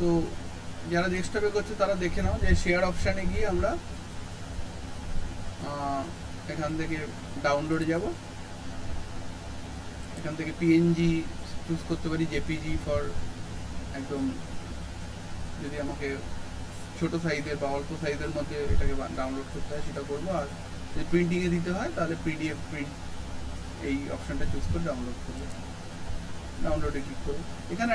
তো যারা ডেস্কটপে করছে তারা দেখে নাও যে শেয়ার অপশানে গিয়ে আমরা এখান থেকে ডাউনলোড যাব, এখান থেকে পিএনজি চুজ করতে পারি, জেপিজি ফর একদম যদি আমাকে ছোট সাইজের বা অল্প সাইজের মধ্যে এটাকে ডাউনলোড করতে হয় সেটা করবো। আর যদি প্রিন্টিংয়ে দিতে হয় তাহলে পিডিএফ প্রিন্ট এই অপশানটা চুজ করে ডাউনলোড করবো, ডাউনলোডে ক্লিক করবো। এখানে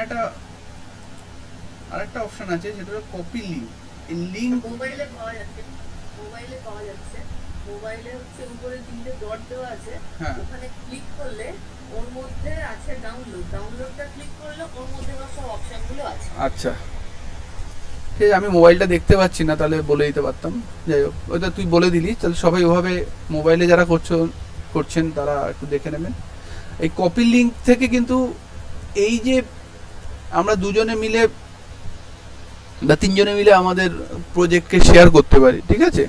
আরেকটা অপশান আছে সেটা হলো কপি লিঙ্ক। এই লিঙ্ক মোবাইলে পাওয়া যাচ্ছে, মোবাইলে হচ্ছে উপরে 3টে ডট দেওয়া আছে, ওখানে ক্লিক করলে ওর মধ্যে আছে ডাউনলোডটা ক্লিক করলে ওর মধ্যে সব অপশনগুলো আছে। আচ্ছা ঠিক আছে, আমি মোবাইলটা দেখতে পাচ্ছি না, তাহলে বলে দিতে পারতাম। যাই হোক, ওইটা তুই বলে দিলি, তাহলে সবাই ওভাবে মোবাইলে যারা করছেন তারা একটু দেখে নেবেন। এই কপি লিঙ্ক থেকে কিন্তু এই যে আমরা দুজনে মিলে বা তিনজনে মিলে আমাদের প্রজেক্টকে শেয়ার করতে পারি, ঠিক আছে?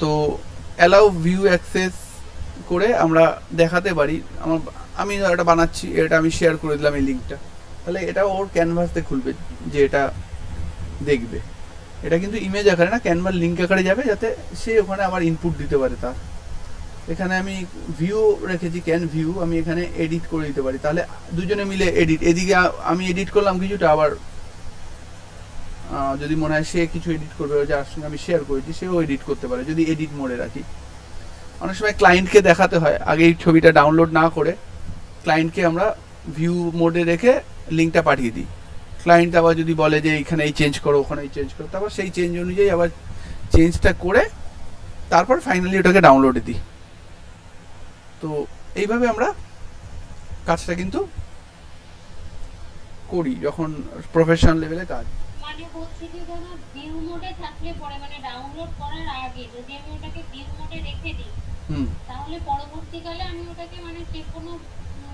তো অ্যালাউ ভিউ অ্যাক্সেস করে আমরা দেখাতে পারি আমি এটা বানাচ্ছি, এটা আমি শেয়ার করে দিলাম এই লিঙ্কটা, তাহলে এটা ওর ক্যানভাসতে খুলবে যে এটা দেখবে। এটা কিন্তু ইমেজ আকারে না, ক্যানভার লিঙ্ক আকারে যাবে, যাতে সে ওখানে আবার ইনপুট দিতে পারে তার। এখানে আমি ভিউ রেখেছি, ক্যান ভিউ, আমি এখানে এডিট করে দিতে পারি, তাহলে দুজনে মিলে এডিট, এদিকে আমি এডিট করলাম কিছুটা, আবার যদি মনে হয় সে কিছু এডিট করবে যার সঙ্গে আমি শেয়ার করেছি সেও এডিট করতে পারে, যদি এডিট মোডে রাখি। অনেক সময় ক্লায়েন্টকে দেখাতে হয়, আগে এই ছবিটা ডাউনলোড না করে ক্লায়েন্টকে আমরা ভিউ মোডে রেখে লিঙ্কটা পাঠিয়ে দিই। ক্লায়েন্ট আবার যদি বলে যে এইখানে এই চেঞ্জ করো, ওখানে এই চেঞ্জ করো, তারপর সেই চেঞ্জ অনুযায়ী আবার চেঞ্জটা করে তারপর ফাইনালি ওটাকে ডাউনলোডে দিই। তো এইভাবে আমরা কাজটা কিন্তু করি যখন প্রফেশনাল লেভেলে কাজ। মানে হচ্ছে কি ধরো ভিউ মোডে থাকলে পরে মানে ডাউনলোড করার আগে যদি আমি ওটাকে ভিউ মোডে রেখে দিই, তাহলে পরবর্তীকালে আমি ওটাকে মানে যে কোনো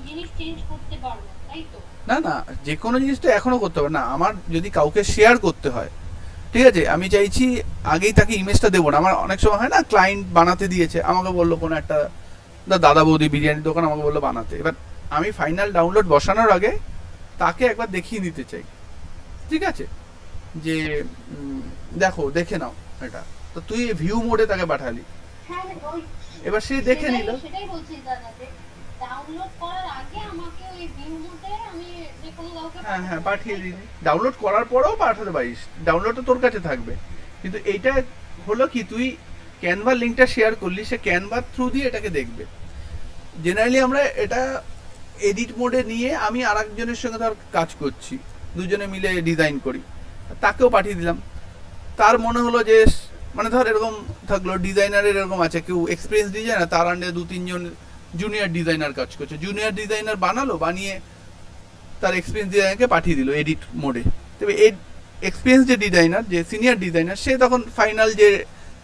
জিনিস চেঞ্জ করতে পারবো, তাই তো? না না, যে কোনো জিনিস তো এখনো করতে হবে না। আমার যদি কাউকে শেয়ার করতে হয়, ঠিক আছে, আমি চাইছি আগেই তাকে ইমেজটা দেবো না। আমার অনেক সময় হয় না, ক্লায়েন্ট বানাতে দিয়েছে, আমাকে বললো কোনো একটা দাদা বৌদি বিরিয়ানির দোকান আমাকে বললো বানাতে, এবার আমি ফাইনাল ডাউনলোড বসানোর আগে তাকে একবার দেখিয়ে দিতে চাই, ঠিক আছে, যে দেখো দেখে নাও এটা। তো তুই ভিউ মোডে তাকে পাঠালি, এবার সে দেখে নিল। সেটাই বলছি দাদা, যে ডাউনলোড করার আগে আমাকে ওই ভিউ মোডে আমি যে কোনো কাউকে হ্যাঁ পাঠিয়ে দিবি, ডাউনলোড করার পরেও পাঠাতে পারিস, ডাউনলোড তো তোর কাছে থাকবে। কিন্তু এইটা হলো কি, তুই ক্যানভার লিঙ্কটা শেয়ার করলি, সে ক্যানভার থ্রু দিয়ে এটাকে দেখবে। জেনারেলি আমরা এটা এডিট মোডে নিয়ে আমি আর একজনের সঙ্গে ধর কাজ করছি, দুজনে মিলে ডিজাইন করি, তাকেও পাঠিয়ে দিলাম। তার মনে হলো যে মানে ধর এরকম থাকলো, ডিজাইনারের এরকম আছে, কেউ এক্সপিরিয়েন্স ডিজাইনার, তার আন্ডারে 2-3 জন জুনিয়র ডিজাইনার কাজ করছে, জুনিয়র ডিজাইনার বানালো, বানিয়ে তার এক্সপিরিয়েন্স ডিজাইনারকে পাঠিয়ে দিল এডিট মোডে। তবে এই এক্সপিরিয়েন্স যে ডিজাইনার, যে সিনিয়র ডিজাইনার, সে তখন ফাইনাল যে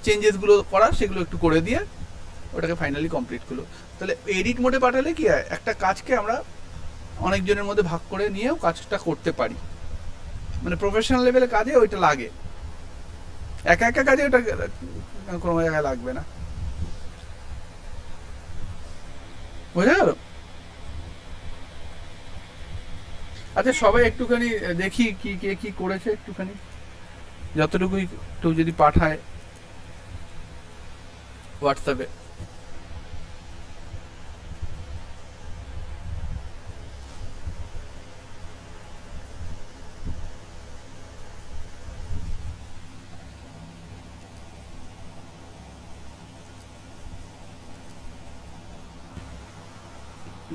চেঞ্জেসগুলো করার সেগুলো একটু করে দিয়ে ওটাকে ফাইনালি কমপ্লিট করলো। তাহলে এডিট মোডে পাঠালে কি হয়, একটা কাজকে আমরা অনেকজনের মধ্যে ভাগ করে নিয়েও কাজটা করতে পারি। মানে প্রফেশনাল লেভেলে কাজে ওইটা লাগে, একা একা কাজে ওটা কোনো জায়গায় লাগবে না। বোঝা গেল? আচ্ছা সবাই একটুখানি দেখি কি কে কি করেছে, একটুখানি যতটুকুই একটু যদি পাঠায় হোয়াটসঅ্যাপে।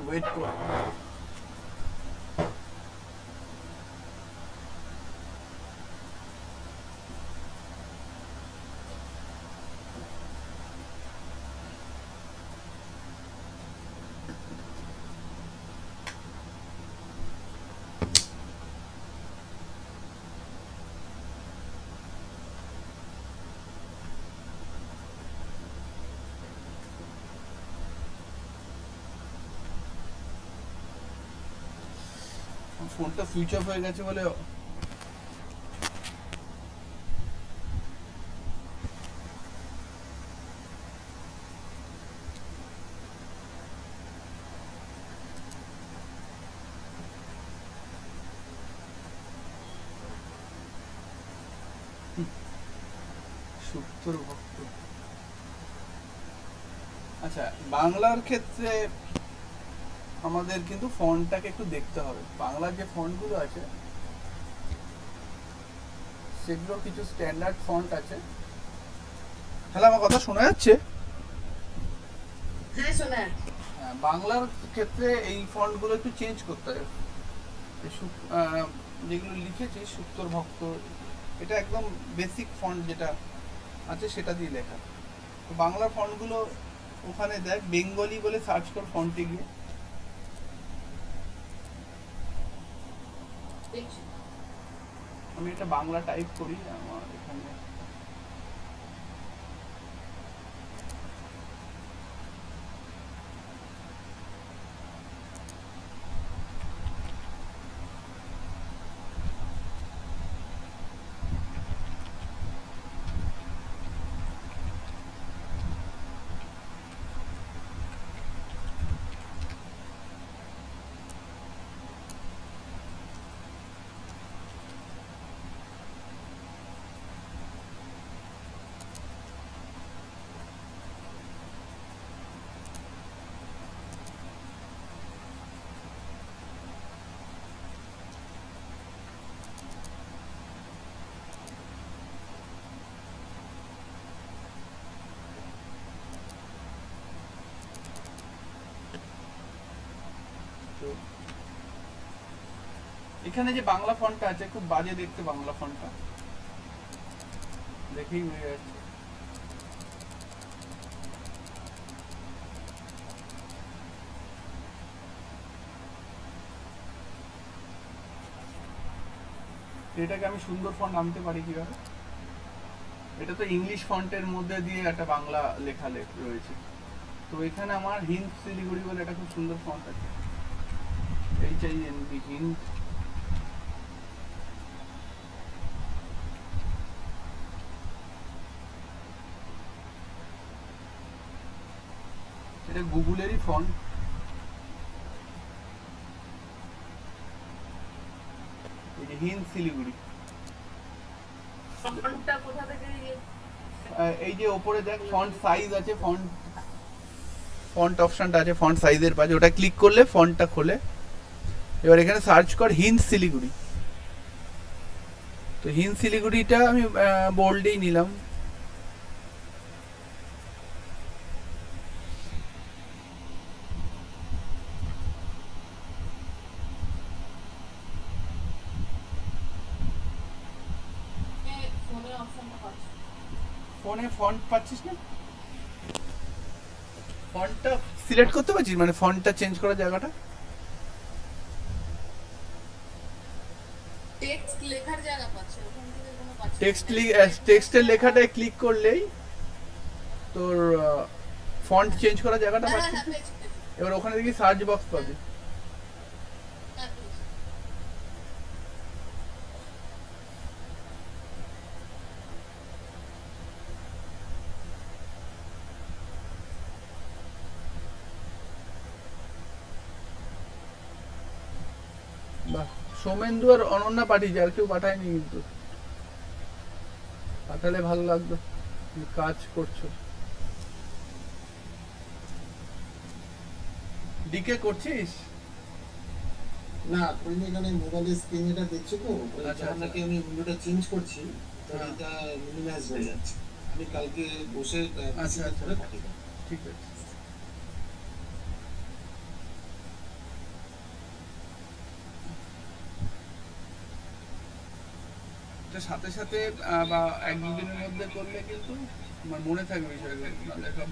ওয়েট কর। ফোনটা সুইচ অফ হয়ে গেছে বলে সুপ্তর ভক্ত। আচ্ছা, বাংলার ক্ষেত্রে আমাদের কিন্তু ফন্টটাকে একটু দেখতে হবে। বাংলার যে ফন্টগুলো আছে সেগুলো কিছু স্ট্যান্ডার্ড ফন্ট আছে। হ্যালো, আমার কথা শোনা যাচ্ছে? হ্যাঁ শোনা যাচ্ছে। বাংলার ক্ষেত্রে এই ফন্টগুলো একটু চেঞ্জ করতে হবে। যেগুলো লিখেছি সুপ্তর ভক্ত, এটা একদম বেসিক ফন্ট যেটা আছে সেটা দিয়ে লেখা। তো বাংলার ফন্টগুলো ওখানে দেখ, বেঙ্গলি বলে সার্চ কর ফন্টে গিয়ে। দেখছি। আমি এটা বাংলা টাইপ করি আমার এখানে। তো এখানে যে বাংলা ফন্টটা আছে খুব বাজে দেখতে, বাংলা ফন্টটা দেখেই হয়ে যাচ্ছে। এটাকে আমি সুন্দর ফন্ট আনতে পারি কিভাবে? এটা তো ইংলিশ ফন্টের মধ্যে দিয়ে একটা বাংলা লেখা রয়েছে। তো এখানে আমার হিন্দ শিলিগুড়ি বলে একটা খুব সুন্দর ফন্ট আছে, HIND হিন্দ। এটা গুগলেরই ফন্ট। এই যে হিন্দ শিলিগুড়ি, ফন্টটা কোথা থেকে এই যে ওপরে দেখ ফন্ট সাইজ আছে, ফন্ট অপশনটা আছে, ফন্ট সাইজের পাশে ওটা ক্লিক করলে ফন্টটা খোলে। এবার এখানে সার্চ কর হিন্দ শিলিগুড়ি। তো হিন্দ শিলিগুড়িটা আমি বোল্ডেই নিলাম। ফোনের অপশনটা পাচ্ছি? ফোনে ফন্ট পাচ্ছিস না? ফন্টটা সিলেক্ট করতে পারছিস, মানে ফন্টটা চেঞ্জ করার জায়গাটা? টেক্সট লেখার জায়গা পাচ্ছি, ওখান থেকে কোনো পাচ্ছি টেক্সটের লেখাটায় ক্লিক করলেই তোর ফন্ট চেঞ্জ করার জায়গাটা হ্যাঁ পাচ্ছিস। হ্যাঁ পেয়েছি, পেয়েছি। এবার ওখানে দেখি সার্চ বক্স পাবি। হ্যাঁ, পেয়েছি। বাহ, সৌমেন্দু আর অনন্যা পাঠিয়েছে, আর কেউ পাঠায়নি কিন্তু। পাঠালে ভালো লাগতো, তুমি কাজ করছো। ডিকে করছিস? না, তুমি এখানে মোবাইলের স্ক্রিন এটা দেখছো তো, আচ্ছা, যখন নাকি আমি উইন্ডোটা চেঞ্জ করছি তো হ্যাঁ। এটা মিনিমাইজ হয়ে যাচ্ছে। আমি কালকে বসে আচ্ছা, আচ্ছা। করে পাঠিয়ে দেবো। ঠিক আছে। এটা সাথে সাথে বা এক দুদিনের মধ্যে করলে কিন্তু আমার মনে থাকবে বিষয়গুলো, নাহলে সব।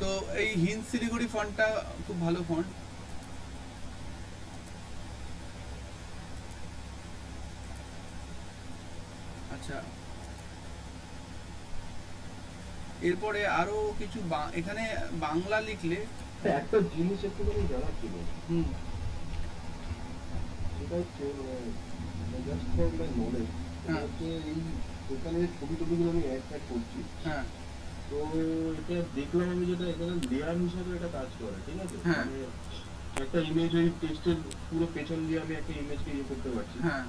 তো এই হিন্দ শিলিগুড়ি ফন্টটা খুব ভালো ফন্ট। আচ্ছা, এরপরে আরো কিছু এখানে বাংলা লিখলে একটা জিনিস একটুখানি জানার ছিল, হুম সেটা হচ্ছে জাস্ট ফর মাই নলেজ, হ্যাঁ। হচ্ছে এই এখানে ছবি টবিগুলো আমি অ্যাড করছি, হ্যাঁ তো এটা দেখলাম আমি যেটা এখানে লেয়ার হিসাবে এটা কাজ করে, ঠিক আছে? হ্যাঁ। মানে একটা ইমেজ ওই টেক্সটের পুরো পেছন দিয়ে আমি একটা ইমেজকে ইয়ে করতে পারছি। হ্যাঁ।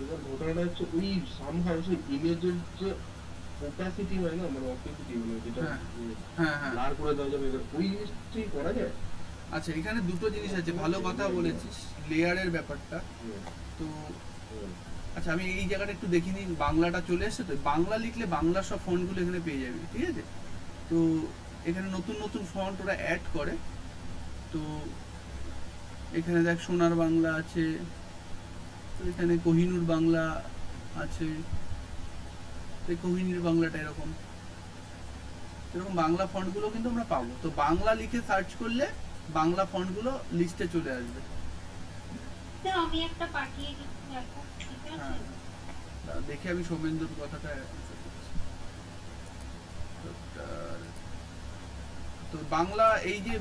এবার ঘটনাটা হচ্ছে ওই সামহাও সেই ইমেজের যে ওপাসিটি হয় না, মানে অপেসিটি মানে যেটা হ্যাঁ হ্যাঁ ব্লার করে দেওয়া যাবে, এবার ওই জিনিসটি করা যায়। আচ্ছা, এখানে দুটো জিনিস আছে, ভালো কথা বলেছিস লেয়ারের ব্যাপারটা। তো আচ্ছা, আমি এই জায়গাটা একটু দেখিনি, বাংলাটা চলে এসেছে তো, বাংলা লিখলে বাংলা সব ফন্টগুলো এখানে পেয়ে যাবে, ঠিক আছে? তো এখানে নতুন নতুন ফন্ট ওরা অ্যাড করে। তো এখানে দেখ সোনার বাংলা আছে, তো এখানে কোহিনূর বাংলা আছে, এই কোহিনূর বাংলাটা এরকম এরকম বাংলা ফন্টগুলো কিন্তু আমরা পাবো। তো বাংলা লিখে সার্চ করলে বাংলা ফন্টগুলো লিস্টে চলে আসবে। তো আমি একটা পাঠিয়ে দিচ্ছি এখন, ঠিক আছে? হ্যাঁ, দেখে আমি সৌমেন্দ্রর কথাটা তো বাংলা এই যে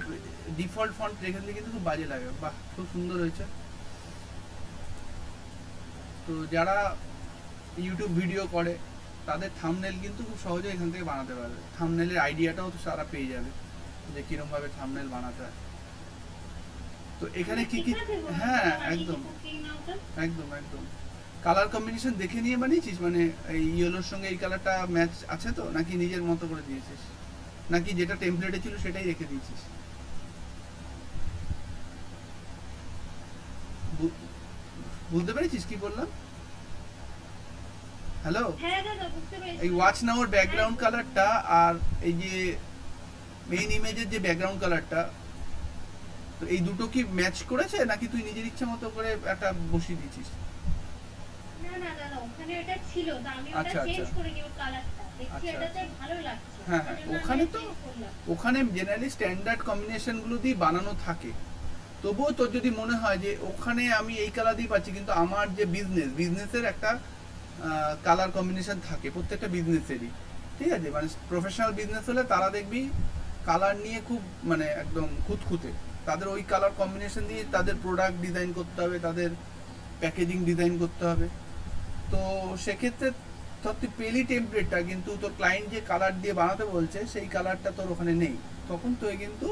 ডিফল্ট ফন্ট রেখে দিলে কিন্তু খুব বাজে লাগে। বাহ, খুব সুন্দর হয়েছে। তো যারা ইউটিউব ভিডিও করে তাদের থাম্বনেল কিন্তু খুব সহজে এখান থেকে বানাতে পারবে, থাম্বনেলের আইডিয়াটাও তো তারা পেয়ে যাবে যে কিরকম ভাবে থাম্বনেল বানাতে হয়। তো এখানে কি কি, হ্যাঁ একদম একদম একদম কালার কম্বিনেশন দেখে নিয়ে বানিয়েছিস, মানে এই ইয়েলোর সঙ্গে এই কালারটা ম্যাচ আছে তো, নাকি নিজের মতো করে দিয়েছিস, নাকি যেটা টেমপ্লেটে ছিল সেটাই রেখে দিয়েছিস? বুঝতে পেরেছিস কি বললাম? হ্যালো, হ্যাঁ দাদা বুঝতে পেরেছি। এই ওয়াচ নাওর ব্যাকগ্রাউন্ড কালারটা আর এই যে মেইন ইমেজের যে ব্যাকগ্রাউন্ড কালারটা, তো এই দুটো কি ম্যাচ করেছে নাকি তুই নিজের ইচ্ছা মতো করে একটা বসিয়ে দিয়েছিস? না না দাদা, ওখানে এটা ছিল, তো আমি আচ্ছা, ওটা চেঞ্জ আচ্ছা। করে নিব কালারটা, দেখছি আচ্ছা, এটাতে ভালো লাগছে। হ্যাঁ হ্যাঁ, সেজন্য আমি ওখানে তো change করলাম। ওখানে জেনারেলি স্ট্যান্ডার্ড কম্বিনেশন গুলো দিয়ে বানানো থাকে। তবুও তোর যদি মনে হয় যে ওখানে আমি এই কালার দিয়ে পাচ্ছি, কিন্তু আমার যে বিজনেসের একটা কালার কম্বিনেশন থাকে প্রত্যেকটা বিজনেসেরই, ঠিক আছে? মানে প্রফেশনাল বিজনেস হলে তারা দেখবি কালার নিয়ে খুব মানে একদম খুঁতখুঁতে, তাদের ওই কালার কম্বিনেশন দিয়ে তাদের প্রোডাক্ট ডিজাইন করতে হবে, তাদের প্যাকেজিং ডিজাইন করতে হবে। তো সেক্ষেত্রে ধর তুই পেলি টেমপ্লেটটা, কিন্তু তোর ক্লায়েন্ট যে কালার দিয়ে বানাতে বলছে সেই কালারটা তোর ওখানে নেই, তখন তুই কিন্তু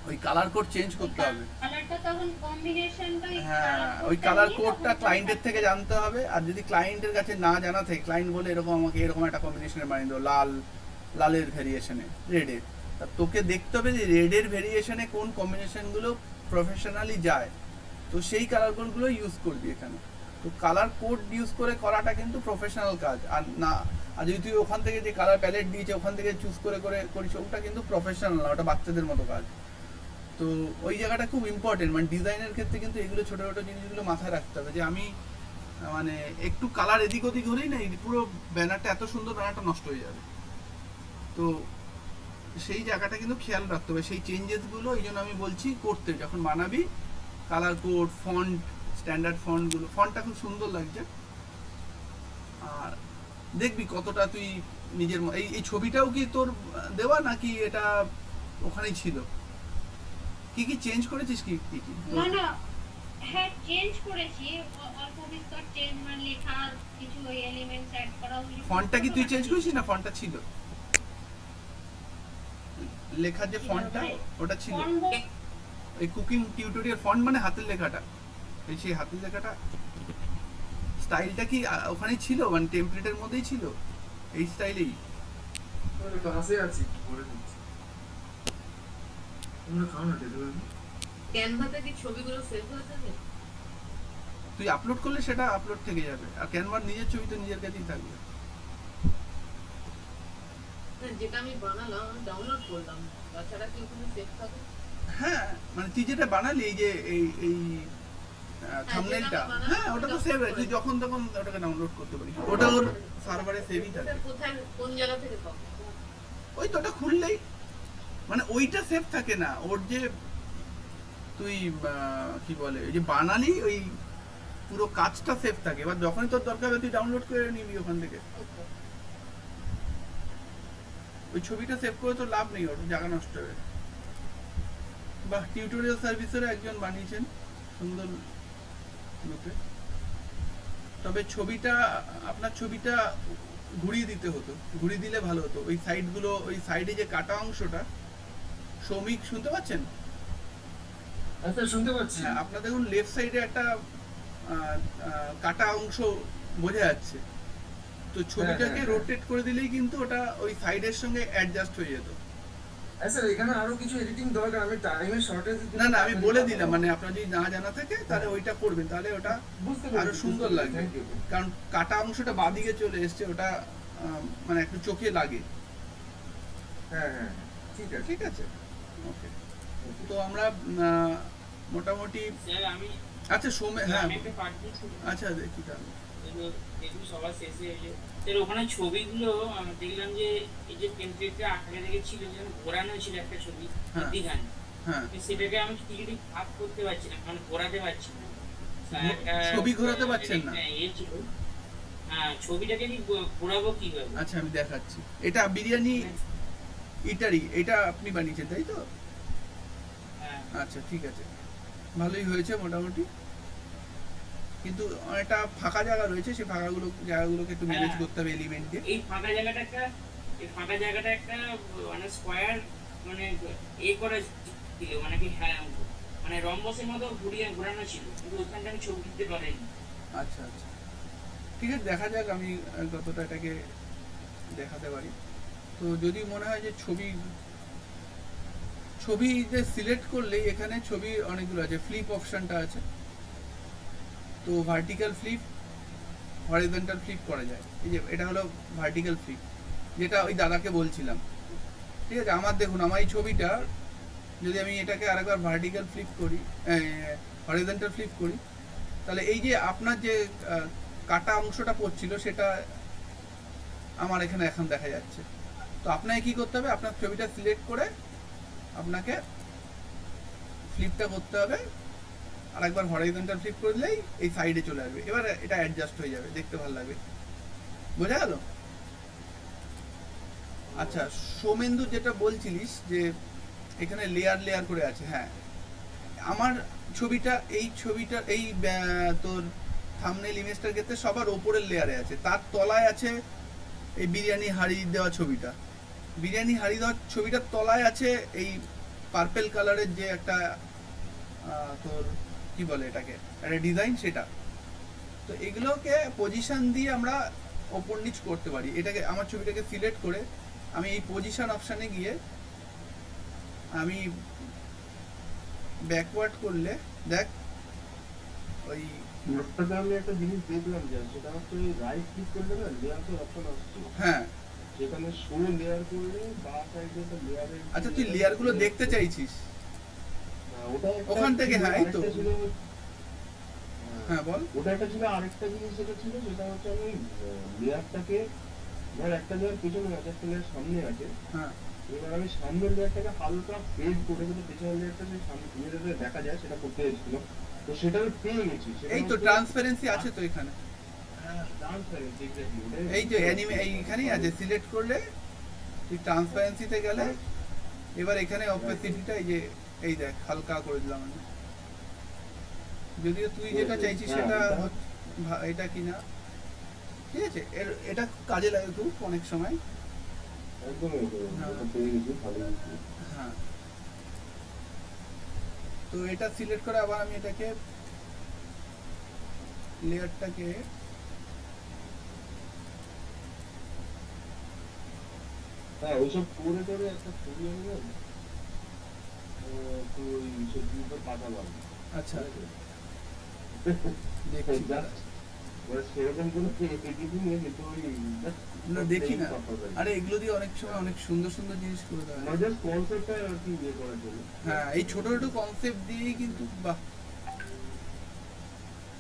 ওই কালার কোড চেঞ্জ করতে হবে। কালারটা তখন কম্বিনেশনটা হ্যাঁ, ওই কালার কোডটা ক্লায়েন্টের থেকে জানতে হবে। আর যদি ক্লায়েন্টের কাছে না জানা থাকে, ক্লায়েন্ট বলে এরকম আমাকে এরকম একটা কম্বিনেশনে বানিয়ে দাও, লালের ভেরিয়েশনে রেডের, তা তোকে দেখতে হবে যে রেডের ভেরিয়েশনে কোন কম্বিনেশনগুলো প্রফেশনালি যায়, তো সেই কালার কোডগুলো ইউজ করবি এখানে। তো কালার কোড ইউজ করে করাটা কিন্তু প্রফেশনাল কাজ, আর না আর যদি তুই ওখান থেকে যে কালার প্যালেট দিয়েছে ওখান থেকে চুজ করে করে করিস, ওটা কিন্তু প্রফেশনাল না, ওটা বাচ্চাদের মতো কাজ। তো ওই জায়গাটা খুব ইম্পর্টেন্ট, মানে ডিজাইনের ক্ষেত্রে কিন্তু এগুলো ছোটো ছোটো জিনিসগুলো মাথায় রাখতে হবে, যে আমি মানে একটু কালার এদিক ওদিক হলেই না পুরো ব্যানারটা, এত সুন্দর ব্যানারটা নষ্ট হয়ে যাবে। তো সেই জায়গাটা কিন্তু খেয়াল রাখতে হবে, সেই চেঞ্জেসগুলো এই জন্য আমি বলছি করতে, যখন বানাবি কালার কোড, ফন্ট, স্ট্যান্ডার্ড ফন্টগুলো, ফন্টটা খুব সুন্দর লাগছে। আর দেখবি কতটা তুই নিজের এই ছবিটাও কি তোর দেওয়া নাকি এটা ওখানেই ছিল? কি কি চেঞ্জ করেছিস? কি কি কি না না, হ্যাঁ চেঞ্জ করেছি, অল্প বিস্তর চেঞ্জ, মানে লেখা কিছু ওই এলিমেন্টস অ্যাড করা হয়েছে। ফন্টটা কি তুই চেঞ্জ করেছিস না ফন্টটা ছিল? লেখার যে ফন্টটা ওটা ছিল, এই কুকিং টিউটোরিয়াল ফন্ট মানে হাতের লেখাটা, এই সেই হাতের লেখাটা স্টাইলটা কি ওখানেই ছিল, মানে টেমপ্লেটের মধ্যেই ছিল এই স্টাইলেই? কাছে আছি করে দিচ্ছি, তোমরা খাও না ডেলিভারি। ক্যানভাতে কি ছবিগুলো সেভ হয়ে থাকে? তুই আপলোড করলে সেটা আপলোড থেকে যাবে, আর ক্যানভার নিজের ছবি তো নিজের কাছেই থাকবে। না, যেটা আমি বানালাম আমি ডাউনলোড করলাম, তাছাড়া কি ওখানে সেভ থাকে? হ্যাঁ, মানে তুই যেটা বানালি এই যে এই থাম্বনেলটা, হ্যাঁ ওটা তো সেভ আছে, তুই যখন তখন ওটাকে ডাউনলোড করতে পারিস, ওটা ওর সার্ভারে সেভই থাকে। কোথায় কোন জায়গা থেকে পাবো? ওই তো ওটা খুললেই, মানে ওইটা সেভ থাকে না, ওর যে তুই কি বলে ওই যে বানালি ওই পুরো কাজটা সেভ থাকে, এবার যখনই তোর দরকার হবে তুই ডাউনলোড করে নিবি ওখান থেকে। ওই ছবিটা সেভ করে তোর লাভ নেই, ওর জায়গা নষ্ট হবে। বাহ, টিউটোরিয়াল সার্ভিসেরও একজন বানিয়েছেন সুন্দর রূপে। তবে ছবিটা, আপনার ছবিটা ঘুরিয়ে দিতে হতো, ঘুরিয়ে দিলে ভালো হতো। ওই সাইডগুলো, ওই সাইডে যে কাটা অংশটা, শ্রমিক শুনতে পাচ্ছেন? আচ্ছা শুনতে পাচ্ছি। হ্যাঁ, আপনার দেখুন লেফট সাইডে একটা কাটা অংশ বোঝা যাচ্ছে, তো ছবিটাকে হ্যাঁ। রোটেট করে দিলেই কিন্তু ওটা ওই সাইডের সঙ্গে অ্যাডজাস্ট হয়ে যেত। স্যার এখানে আরো কিছু এডিটিং দরকার, আমি টাইমের শর্টেজ। না না, আমি বলে দিলাম, মানে আপনার যদি না জানা থাকে তাহলে ওইটা করবেন, তাহলে ওটা বুঝতে আরো সুন্দর লাগবে। কারণ কাটা অংশটা বাদিকে চলে এসছে, ওটা মানে একটু চোখে লাগে। হ্যাঁ হ্যাঁ ঠিক আছে। ঠিক আছে, ওকে। তো আমরা মোটামুটি স্যার আমি আচ্ছা হ্যাঁ আমি একটা পার্ট দিয়েছি, আচ্ছা দেখি তাহলে। দেখুন সবার শেষে ওই যে স্যার ওখানে ছবিগুলো আমি দেখলাম যে এই যে টেমপ্লেটটা আগে থেকে ছিল, যেন ঘোরানো ছিল একটা ছবি হ্যাঁ। দীঘানে, হ্যাঁ, সেটাকে আমি টিকিটি ভাগ করতে পারছি না, মানে ঘোরাতে পারছি না। ছবি ঘোরাতে পারছেন না? ইয়ে ছিল, হ্যাঁ ছবিটাকে আমি ঘোরাবো কিভাবে? আচ্ছা আমি দেখাচ্ছি। এটা বিরিয়ানি ইটারি, এটা আপনি বানিয়েছেন তাই তো? হ্যাঁ আচ্ছা ঠিক আছে, ভালোই হয়েছে মোটামুটি, কিন্তু অনেকটা ফাঁকা জায়গা রয়েছে, সেই জায়গাগুলোকে একটু ম্যানেজ করতে হবে এলিমেন্ট দিয়ে। এই ফাঁকা জায়গাটা একটা মানে স্কোয়ার মানে করা ছিল, মানে কি হ্যাঁ মানে রম্বসের মতো ঘোরানো ছিল, কিন্তু ওখানটা আমি ছবি তুলতে পারিনি। আচ্ছা আচ্ছা ঠিক আছে, দেখা যাক আমি কতটা এটাকে দেখাতে পারি। তো যদি মনে হয় যে ছবি যে সিলেক্ট করলেই এখানে ছবি অনেকগুলো আছে, ফ্লিপ অপশনটা আছে, তো ভার্টিক্যাল ফ্লিপ, হরিজন্টাল ফ্লিপ করা যায়। এই যে এটা হলো ভার্টিক্যাল ফ্লিপ, যেটা ওই দাদাকে বলছিলাম। ঠিক আছে, আমার দেখুন আমার এই ছবিটা যদি আমি এটাকে আরেকবার ভার্টিক্যাল ফ্লিপ করি, হরিজন্টাল ফ্লিপ করি, তাহলে এই যে আপনার যে কাটা অংশটা পড়ছিল সেটা আমার এখানে এখন দেখা যাচ্ছে। তো আপনাকে কি করতে হবে, আপনার ছবিটা সিলেক্ট করে আপনাকে ফ্লিপটা করতে হবে, আর একবার হরাইজন্টাল ফ্লিপ করে দিলেই এই সাইডে চলে আসবে। এবার এটা অ্যাডজাস্ট হয়ে যাবে, দেখতে ভালো লাগবে। বোঝা গেল? আচ্ছা সোমেন্দু, যেটা বলছিলিস যে এখানে লেয়ার করে আছে, হ্যাঁ আমার ছবিটা এই তোর থাম্বনেল ইমেজটার ক্ষেত্রে সবার ওপরের লেয়ারে আছে, তার তলায় আছে এই বিরিয়ানি হাঁড়ি দেওয়া ছবিটা। বিরিয়ানি হাঁড়ি দেওয়া ছবিটার তলায় আছে এই পার্পেল কালারের যে একটা তোর কি বলে এটাকে, একটা ডিজাইন, সেটা। তো এগুলোকে পজিশন দিয়ে আমরা ওপর নিচ করতে পারি। এটাকে আমার ছবিটাকে সিলেক্ট করে আমি এই পজিশন অপশানে গিয়ে আমি ব্যাকওয়ার্ড করলে দেখ ওই নোটটাতে আমি একটা জিনিস দেখলাম, যে সেটা হচ্ছে রাইট ক্লিক করলে না লেয়ারের অপশন আসছে, হ্যাঁ সেখানে শো লেয়ার করলে বা সাইডে একটা লেয়ারে। আচ্ছা তুই লেয়ারগুলো দেখতে চাইছিস? ওটা ওখান থেকে, হ্যাঁ এই তো, হ্যাঁ বল। ওটা একটা ছিল, আরেকটা জিনিস যেটা ছিল সেটা হচ্ছে আমি লেয়ারটাকে, ধর একটা লেয়ার পেছনে আছে, একটা লেয়ার সামনে আছে, হ্যাঁ এবার আমি সামনের লেয়ারটাকে হালকা ফেড করে দিলে পেছনের লেয়ারটা সেই সামনে দেখা যায়, সেটা করতে এসেছিলাম, তো সেটা আমি পেয়ে গেছি। এই তো ট্রান্সপারেন্সি আছে তো এখানে, এই যে এইখানেই আছে, সিলেক্ট করলে তুই ট্রান্সপারেন্সিতে গেলে এবার এখানে অপেসিটিটা এই যে এই দেখ হালকা করে দিলাম আমি। যদিও তুই যেটা চাইছিস সেটা এটা কিনা, ঠিক আছে, এটা কাজে লাগে খুব অনেক সময়। হ্যাঁ, তো এটা সিলেক্ট করে আবার আমি এটাকে লেয়ারটাকে হ্যাঁ ওইসব করে করে একটা ছবি আমি না তো ওই ছবির উপর পাঠালাম। আচ্ছা সেরকম কোনো এডিটিং নেই, কিন্তু ওই না দেখি না, আরে এগুলো দিয়ে অনেক সময় অনেক সুন্দর সুন্দর জিনিস করে দেওয়া হয়। জাস্ট কনসেপ্টটা আর কি ইয়ে করার জন্য। হ্যাঁ এই ছোট ছোট কনসেপ্ট দিয়েই কিন্তু বাহ।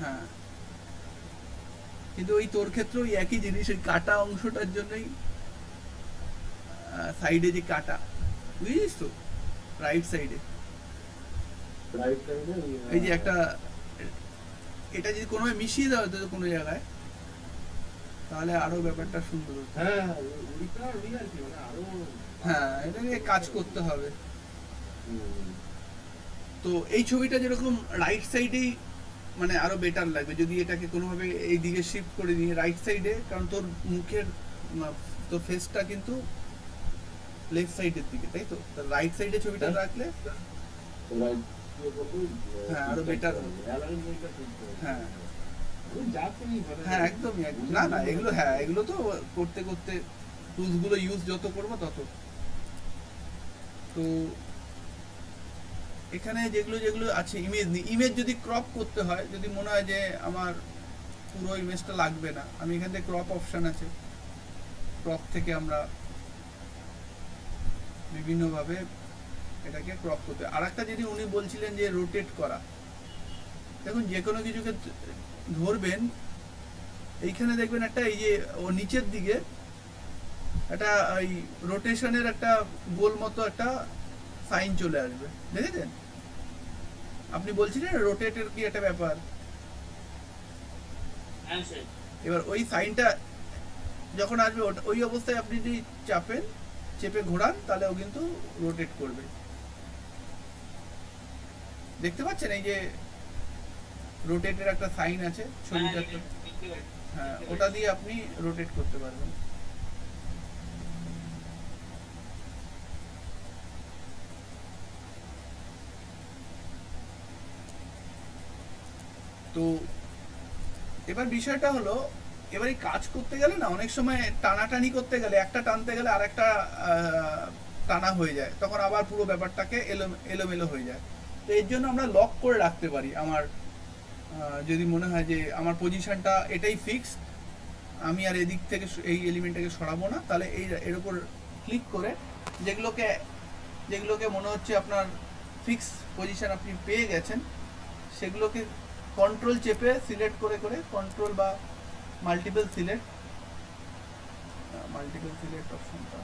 হ্যাঁ কিন্তু ওই তোর ক্ষেত্রে ওই একই জিনিস, ওই কাটা অংশটার জন্যই সাইডে যে কাটা, বুঝিস তো, রাইট সাইডে এই যে একটা, এটা যদি কোনোভাবে মিশিয়ে দেওয়া হতো কোনো জায়গায় তাহলে আরো ব্যাপারটা সুন্দর হতো। হ্যাঁ ওইটা ওই আর কি, মানে আরো হ্যাঁ এটা নিয়ে কাজ করতে হবে। তো এই ছবিটা যেরকম রাইট সাইডেই মানে আরো বেটার লাগবে যদি এটাকে কোনোভাবে এই দিকে শিফট করে নিয়ে রাইট সাইডে, কারণ তোর মুখের তোর ফেসটা কিন্তু লেফট সাইডের দিকে, তাই তো, রাইট সাইডে ছবিটা রাখলে হ্যাঁ আরো বেটার হবে। হ্যাঁ ওই যা তুমি বলো। হ্যাঁ একদমই না না এগুলো, হ্যাঁ এগুলো তো করতে করতে টুলসগুলো ইউজ যত করবো তত। তো এখানে যেগুলো যেগুলো আছে ইমেজ যদি ক্রপ করতে হয়, যদি মনে হয় যে আমার পুরো ইমেজটা লাগবে না, আমি এখান থেকে ক্রপ অপশন আছে, ক্রপ থেকে আমরা বিভিন্নভাবে এটাকে ক্রপ করতে। আর একটা যদি উনি বলছিলেন যে রোটেট করা, দেখুন যে কোনো কিছুকে ধরবেন, এইখানে দেখবেন একটা এই যে ও নিচের দিকে একটা এই রোটেশনের একটা গোল মতো একটা সাইন চলে আসবে, দেখেছেন? আপনি বলছিলেন রোটেটের কি একটা ব্যাপার, হ্যাঁ স্যার। এবার ওই সাইনটা যখন আসবে ওই অবস্থায় আপনি যদি চেপে ঘোরান তাহলে ও কিন্তু রোটেট করবে। দেখতে পাচ্ছেন এই যে রোটেটের একটা সাইন আছে ছবিটাতে, হ্যাঁ ওটা দিয়ে আপনি রোটেট করতে পারবেন। তো এবার বিষয়টা হলো, এবার এই কাজ করতে গেলে না অনেক সময় টানাটানি করতে গেলে একটা টানতে গেলে আর একটা টানা হয়ে যায়, তখন আবার পুরো ব্যাপারটাকে এলোমেলো হয়ে যায়। তো এর জন্য আমরা লক করে রাখতে পারি। আমার যদি মনে হয় যে আমার পজিশনটা এটাই ফিক্সড, আমি আর এদিক থেকে এই এলিমেন্টটাকে সরাবো না, তাহলে এর উপর ক্লিক করে যেগুলোকে মনে হচ্ছে আপনার ফিক্স পজিশন আপনি পেয়ে গেছেন, সেগুলোকে কন্ট্রোল চেপে সিলেক্ট করে কন্ট্রোল বা মাল্টিপল সিলেক্ট অপশনটা।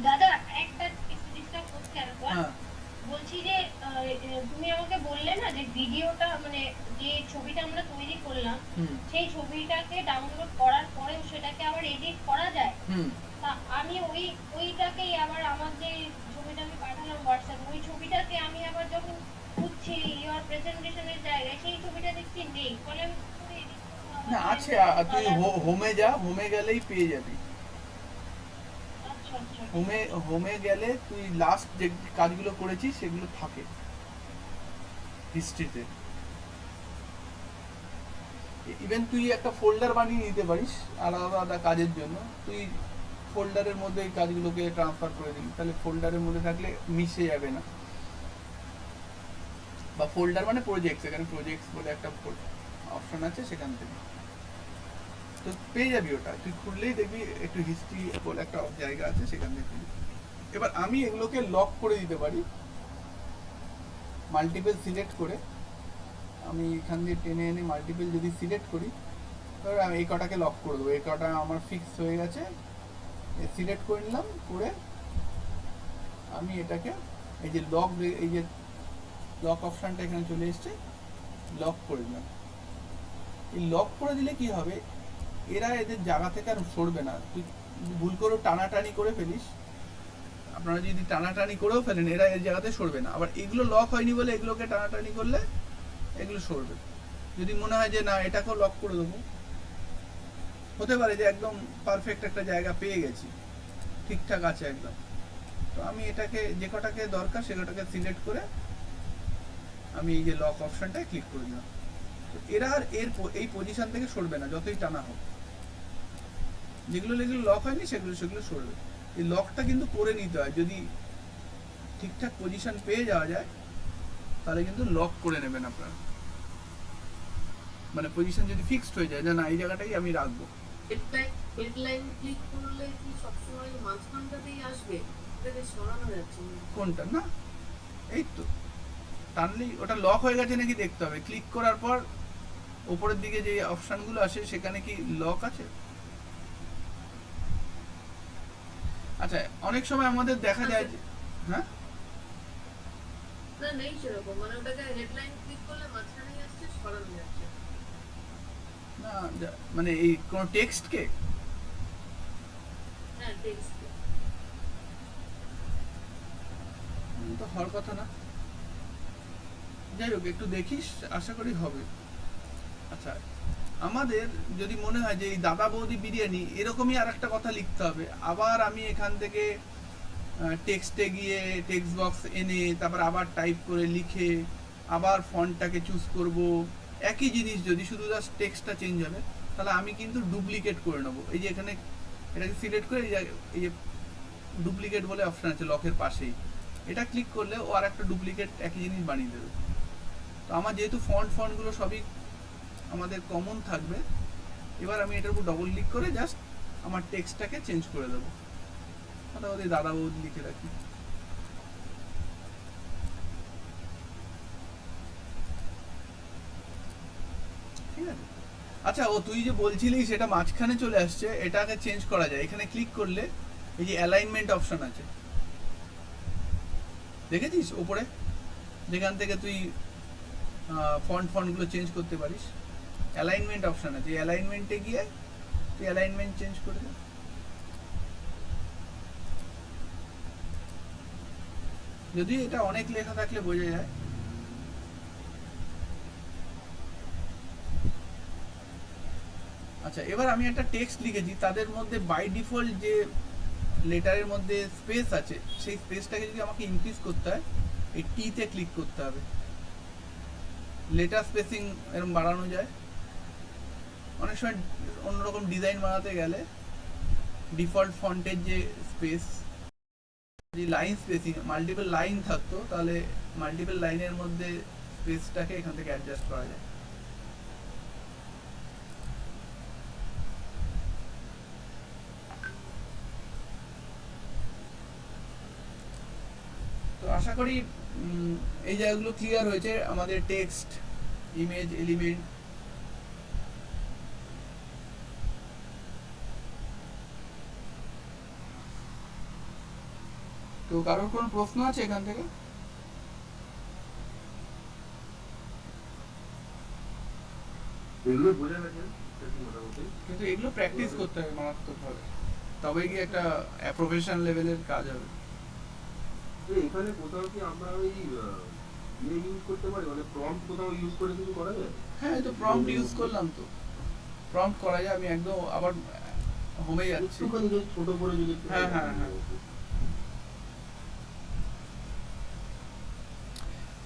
দাদা একটা ডিস্টার্ব করছে একবার, হ্যাঁ বলছি যে তুমি আমাকে বললে না যে ভিডিওটা মানে যে ছবিটা আমরা তৈরি করলাম সেই ছবিটাকে ডাউনলোড করার পরেও সেটাকে আবার এডিট করা যায়। তা আমি ওইটাকেই আবার আমার যে ছবিটা আমি পাঠালাম হোয়াটসঅ্যাপ, ওই ছবিটাকে আমি আবার যখন খুঁজছি ইওর প্রেজেন্টেশনের জায়গায় সেই ছবিটা দেখছি নেই, ফলে আমি এডিট করবো। না আছে, তুই হোমে গেলেই পেয়ে যাবি। হোমে গেলে তুই লাস্ট যে কাজগুলো করেছিস সেগুলো থাকে হিস্ট্রিতে। ইভেন তুই একটা ফোল্ডার বানিয়ে নিতে পারিস আলাদা আলাদা কাজের জন্য, তুই ফোল্ডারের মধ্যে এই কাজগুলোকে ট্রান্সফার করে দিবি, তাহলে ফোল্ডারের মধ্যে থাকলে মিশে যাবে না। বা ফোল্ডার মানে প্রজেক্টস, এখানে প্রজেক্টস বলে একটা অপশন আছে, সেখান থেকে তো পেয়ে যাবি ওটা, তুই খুললেই দেখবি একটু হিস্ট্রি বলে একটা জায়গা আছে, সেখান থেকে। এবার আমি এগুলোকে লক করে দিতে পারি মাল্টিপল সিলেক্ট করে। আমি এখান দিয়ে টেনে এনে মাল্টিপল যদি সিলেক্ট করি, তাহলে আমি এই কটাকে লক করে দেবো, এই কটা আমার ফিক্স হয়ে গেছে, সিলেক্ট করে নিলাম, করে আমি এটাকে এই যে লক অপশানটা এখানে চলে এসছে, লক করে দিলাম। এই লক করে দিলে কি হবে, এরা এদের জায়গা থেকে আর সরবে না। তুই ভুল করে টানাটানি করে ফেলিস, আপনারা যদি টানাটানি করেও ফেলেন এরা এর জায়গাতে সরবে না। আবার এগুলো লক হয়নি বলে এগুলোকে টানাটানি করলে এগুলো সরবে। যদি মনে হয় যে না এটাকেও লক করে দেবো, হতে পারে যে একদম পারফেক্ট একটা জায়গা পেয়ে গেছি, ঠিকঠাক আছে একদম, তো আমি এটাকে যে কটাকে দরকার সে কটাকে সিলেক্ট করে আমি এই যে লক অপশনটায় ক্লিক করে দিলাম। তো এরা আর এই পজিশন থেকে সরবে না যতই টানা হোক, যেগুলো লক হয়নি সেগুলো সরবে। এই লকটা কিন্তু করে নিতে হয়, যদি ঠিকঠাক পজিশন পেয়ে যাওয়া যায় তাহলে কিন্তু লক করে নেবেন আপনারা। মানে পজিশন যদি ফিক্সড হয়ে যায় যে না এই জায়গাটাই আমি রাখবো। হেডলাইন ক্লিক করলে কি সবসময় মাঝখানটাতেই আসবে, এটাকে সরানো যাচ্ছে না? কোনটা? না এই তো টানলেই ওটা লক হয়ে গেছে নাকি দেখতে হবে। ক্লিক করার পর উপরের দিকে যে অপশনগুলো আসে সেখানে কি লক আছে? আচ্ছা অনেক সময় আমাদের দেখা যায় যে হ্যাঁ না নেই সেরকম, মানে ওটাকে হেডলাইন ক্লিক করলে মাঝখানেই আসছে, সরানো যাচ্ছে না, মানে এই কোন টেক্সট কে? হ্যাঁ টেক্সট তো হওয়ার কথা না, যাই হোক একটু দেখিস, আশা করি হবে। আচ্ছা আমাদের যদি মনে হয় যে এই দাদা বৌদি বিরিয়ানি এরকমই আর একটা কথা লিখতে হবে, আবার আমি এখান থেকে টেক্সটে গিয়ে টেক্সট বক্স এনে তারপর আবার টাইপ করে লিখে আবার ফন্টটাকে চুজ করব, একই জিনিস যদি শুধু জাস্ট টেক্সটটা চেঞ্জ হবে, তাহলে আমি কিন্তু ডুপ্লিকেট করে নেবো। এই যে এখানে এটাকে সিলেক্ট করে এই যে ডুপ্লিকেট বলে অপশন আছে লকের পাশেই, এটা ক্লিক করলে ও আর একটা ডুপ্লিকেট একই জিনিস বানিয়ে দেবে। তো আমার যেহেতু ফন্টগুলো সবই আমাদের কমন থাকবে, এবার আমি এটার উপর ডবল ক্লিক করে জাস্ট আমার টেক্সটটাকে চেঞ্জ করে দেবো। মোটামুটি দাদা বৌদি লিখে রাখি। ঠিক আছে, আচ্ছা ও তুই যে বলছিলি সেটা মাঝখানে চলে আসছে, এটাকে চেঞ্জ করা যায়। এখানে ক্লিক করলে এই যে অ্যালাইনমেন্ট অপশন আছে, দেখেছিস ওপরে, যেখান থেকে তুই ফন্টগুলো চেঞ্জ করতে পারিস। অ্যালাইনমেন্ট অপশন আছে, অ্যালাইনমেন্টে গিয়ে তুই অ্যালাইনমেন্ট চেঞ্জ করে দে। যদি এটা অনেক লেখা থাকলে বোঝা যায়। আচ্ছা, এবার আমি একটা টেক্সট লিখেছি, তাদের মধ্যে বাই ডিফল্ট যে লেটারের মধ্যে স্পেস আছে, সেই স্পেসটাকে যদি আমাকে ইনক্রিজ করতে হয়, এই টিতে ক্লিক করতে হবে। লেটার স্পেসিং এরকম বাড়ানো যায়। অনেক সময় অন্যরকম ডিজাইন বানাতে গেলে ডিফল্ট ফন্টের যে স্পেস, যে লাইন স্পেসিং মাল্টিপল লাইন থাকতো, তাহলে মাল্টিপল লাইনের মধ্যে স্পেসটাকে এখান থেকে অ্যাডজাস্ট করা যায়। তো আশা করি এই জায়গাগুলো ক্লিয়ার হয়েছে। আমাদের টেক্সট, ইমেজ, এলিমেন্ট। তো কারোর কোনো প্রশ্ন আছে এখান থেকে? এগুলো বোঝা গেছে মোটামুটি, কিন্তু এগুলো প্র্যাকটিস করতে হবে মারাত্মকভাবে, তবেই কি একটা প্রফেশনাল লেভেলের কাজ হবে। এখানে কোথাও কি আমরা ওই ইউজ করতে পারি, মানে প্রম্পট কোথাও ইউজ করে কিছু করা যায়? হ্যাঁ, এই তো প্রম্পট ইউজ করলাম, তো প্রম্পট করা যায়। আমি একদম আবার হোমে যাচ্ছি। একটুখানি যদি ছোট করে যদি হ্যাঁ।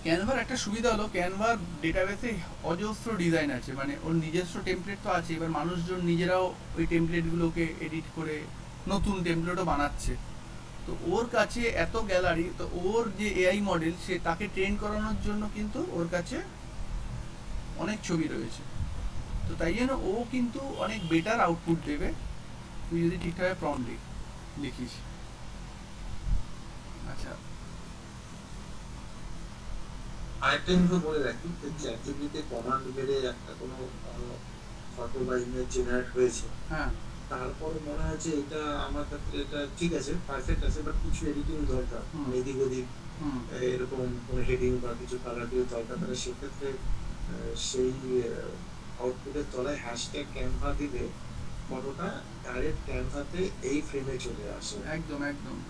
ক্যানভার একটা সুবিধা হলো, ক্যানভার ডেটাবেসে অজস্র ডিজাইন আছে, মানে ওর নিজস্ব টেমপ্লেট তো আছে। এবার মানুষজন নিজেরাও ওই টেমপ্লেটগুলোকে এডিট করে নতুন টেমপ্লেটও বানাচ্ছে। তো ওর কাছে এত গ্যালারি, তো ওর যে এআই মডেল, সে তাকে ট্রেন করানোর জন্য কিন্তু ওর কাছে অনেক ছবি রয়েছে। তো তাই জন্য ও কিন্তু অনেক বেটার আউটপুট দেবে তুই যদি ঠিকঠাক প্রম্পট লিখিস। আচ্ছা, আরেকটা জিনিস বলে রাখি, চ্যাটজিপিটিতে কমান্ড মেরে একটা কোনো ফটো বা ইমেজ জেনারেট হয়েছে, হ্যাঁ, তারপর মনে হয় যে এটা আমার ক্ষেত্রে এটা ঠিক আছে, পারফেক্ট আছে, বাট কিছু এডিটিং দরকার, এদিক ওদিক এরকম কোনো হেডিং বা কিছু কালার দিয়ে দরকার, তাহলে সেক্ষেত্রে সেই আউটপুটের তলায় হ্যাশট্যাগ ক্যানভা দিলে ফটোটা ডাইরেক্ট ক্যানভাতে এই ফ্রেমে চলে আসে। একদম।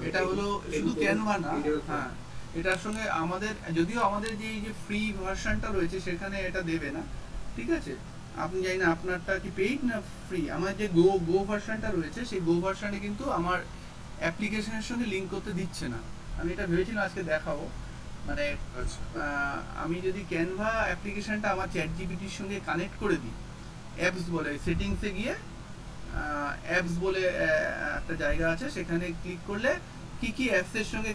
এটা হলো শুধু ক্যানভা না, হ্যাঁ, এটার সঙ্গে আমাদের, যদিও আমাদের যে এই যে ফ্রি ভার্সনটা রয়েছে সেখানে এটা দেবে না, ঠিক আছে। আপনি জানি না আপনারটা কি পেইড না ফ্রি। আমার যে গো ভার্সনটা রয়েছে, সেই গো ভার্সনে কিন্তু আমার অ্যাপ্লিকেশনের সঙ্গে লিঙ্ক করতে দিচ্ছে না। আমি এটা ভেবেছিলাম আজকে দেখাবো, মানে আমি যদি ক্যানভা অ্যাপ্লিকেশনটা আমার চ্যাটজিপিটির সঙ্গে কানেক্ট করে দিই, অ্যাপস বলে সেটিংসে গিয়ে অ্যাপস বলে একটা জায়গা আছে, সেখানে ক্লিক করলে কি কি অ্যাপসের সঙ্গে